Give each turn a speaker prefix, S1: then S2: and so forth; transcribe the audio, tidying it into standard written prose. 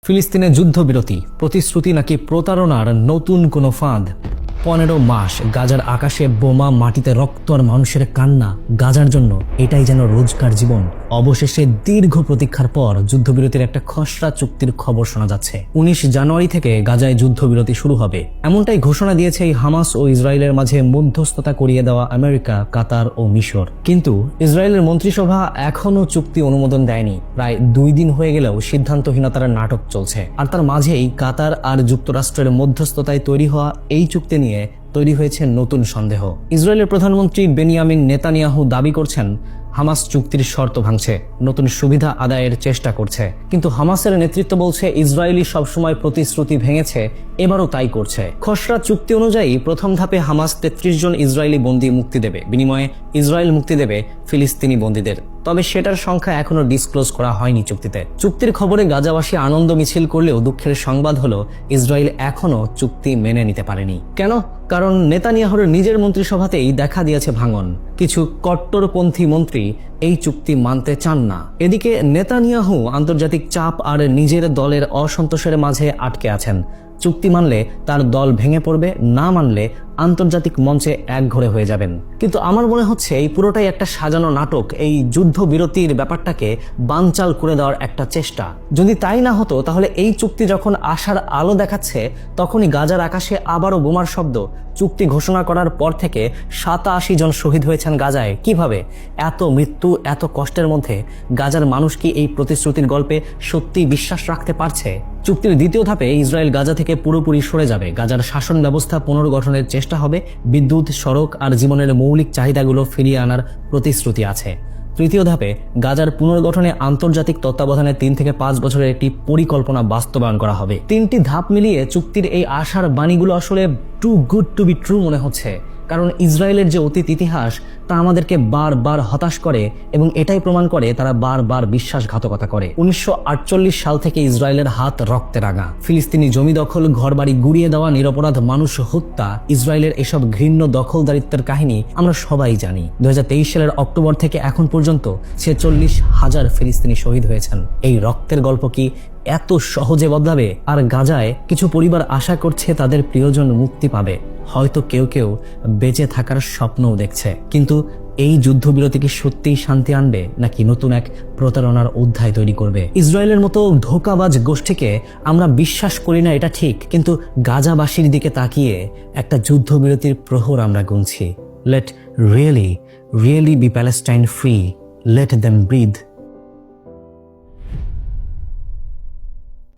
S1: ফিলিস্তিনে যুদ্ধবিরতি, প্রতিশ্রুতি নাকি প্রতারণার নতুন কোনো ফাঁদ? 15 মাস গাজার আকাশে বোমা, মাটিতে রক্ত আর মানুষের কান্না। গাজার জন্য এটাই যেন রোজকার জীবন। অবশেষে দীর্ঘ প্রতীক্ষার পর যুদ্ধবিরতির একটা খসড়া চুক্তির খবর শোনা যাচ্ছে। 19 জানুয়ারি থেকে গাজায় যুদ্ধবিরতি শুরু হবে, এমনটাই ঘোষণা দিয়েছে এই হামাস ও ইসরায়েলের মাঝে মধ্যস্থতা করিয়ে দেওয়া আমেরিকা, কাতার ও মিশর। কিন্তু ইসরায়েলের মন্ত্রিসভা এখনও চুক্তি অনুমোদন দেয়নি। প্রায় 2 দিন হয়ে গেলেও সিদ্ধান্তহীনতার নাটক চলছে। আর তার মাঝেই কাতার আর যুক্তরাষ্ট্রের মধ্যস্থতায় তৈরি হওয়া এই চুক্তি নিয়ে তৈরি হয়েছে নতুন সন্দেহ। ইসরায়েলের প্রধানমন্ত্রী বেনিয়ামিন নেতানিয়াহু দাবি করছেন হামাস চুক্তির শর্ত ভাঙছে, নতুন সুবিধা আদায়ের চেষ্টা করছে। কিন্তু হামাসের নেতৃত্ব বলছে ইসরায়েলি সবসময় প্রতিশ্রুতি ভেঙেছে, এবারও তাই করছে। খসড়া চুক্তি অনুযায়ী প্রথম ধাপে হামাস 33 জন ইসরায়েলি বন্দী মুক্তি দেবে, বিনিময়ে ইসরায়েল মুক্তি দেবে ফিলিস্তিনি বন্দীদের। তবে সেটার সংখ্যা এখনো ডিসক্লোজ করা হয়নি চুক্তিতে। চুক্তির খবরে গাজাবাসী আনন্দ মিছিল করলেও দুঃখের সংবাদ হলো ইসরায়েল এখনো চুক্তি মেনে নিতে পারেনি। কেন? কারণ নেতানিয়াহুর নিজের মন্ত্রিসভাতেই দেখা দিয়েছে ভাঙন। কিছু কট্টরপন্থী মন্ত্রী এই চুক্তি মানতে চান না। এদিকে নেতানিয়াহু আন্তর্জাতিক চাপ আর নিজের দলের অসন্তোষের মাঝে আটকে আছেন। চুক্তি মানলে তার দল ভেঙে পড়বে, না মানলে আন্তর্জাতিক মঞ্চে একঘরে হয়ে যাবেন। কিন্তু আমার মনে হচ্ছে এই পুরোটাই একটা সাজানো নাটক, এই যুদ্ধবিরতির ব্যাপারটাকে বানচাল করে দেওয়ার একটা চেষ্টা। যদি তাই না হতো তাহলে এই চুক্তি যখন আশার আলো দেখাচ্ছে তখনই গাজার আকাশে আবারও বোমার শব্দ। চুক্তি ঘোষণা করার পর থেকে 87 জন শহীদ হয়েছেন গাজায়। কিভাবে? এত মৃত্যু, এত কষ্টের মধ্যে গাজার মানুষ কি এই প্রতিশ্রুতির গল্পে সত্যি বিশ্বাস রাখতে পারছে? চুক্তির দ্বিতীয় ধাপে ইসরায়েল গাজা থেকে পুরোপুরি সরে যাবে। গাজার শাসন ব্যবস্থা পুনর্গঠনের চেষ্টা হবে, বিদ্যুৎ, সড়ক আর জীবনের মৌলিক চাহিদাগুলো ফিরিয়ে আনার প্রতিশ্রুতি আছে। তৃতীয় ধাপে গাজার পুনর্গঠনে আন্তর্জাতিক তত্ত্বাবধানে 3 থেকে 5 বছরের একটি পরিকল্পনা বাস্তবায়ন করা হবে। 3টি ধাপ মিলিয়ে চুক্তির এই আশার বাণীগুলো আসলে too good to be true মনে হচ্ছে। কারণ ইসরায়েলের যে অতীত ইতিহাস তা আমাদেরকে বারবার হতাশ করে এবং এটাই প্রমাণ করে তারা বারবার বিশ্বাসঘাতকতা করে। 1948 সাল থেকে ইসরায়েলের হাত রক্তে রাঙা। ফিলিস্তিনি জমি দখল, ঘরবাড়ি গুড়িয়ে দেওয়া, নিরপরাধ মানুষ হত্যা, ইসরায়েলের এসব ঘৃণ্য দখলদারিত্বের কাহিনী আমরা সবাই জানি। 2023 সালের অক্টোবর থেকে এখন পর্যন্ত 46,000 ফিলিস্তিনি শহীদ হয়েছেন। এই রক্তের গল্প কি এত সহজে বদলাবে? আর গাজায় কিছু পরিবার আশা করছে তাদের প্রিয়জন মুক্তি পাবে, হয়তো কেউ কেউ বেঁচে থাকার স্বপ্নও দেখছে। কিন্তু এই যুদ্ধবিরতি কি সত্যিই শান্তি আনবে, নাকি নতুন এক প্রতারণার অধ্যায় তৈরি করবে? ইসরায়েলের মতো ধোঁকাবাজ গোষ্ঠীকে আমরা বিশ্বাস করি না, এটা ঠিক, কিন্তু গাজাবাসীর দিকে তাকিয়ে একটা যুদ্ধবিরতির প্রহর আমরা গুনছি। Let really be Palestine free, let them breathe.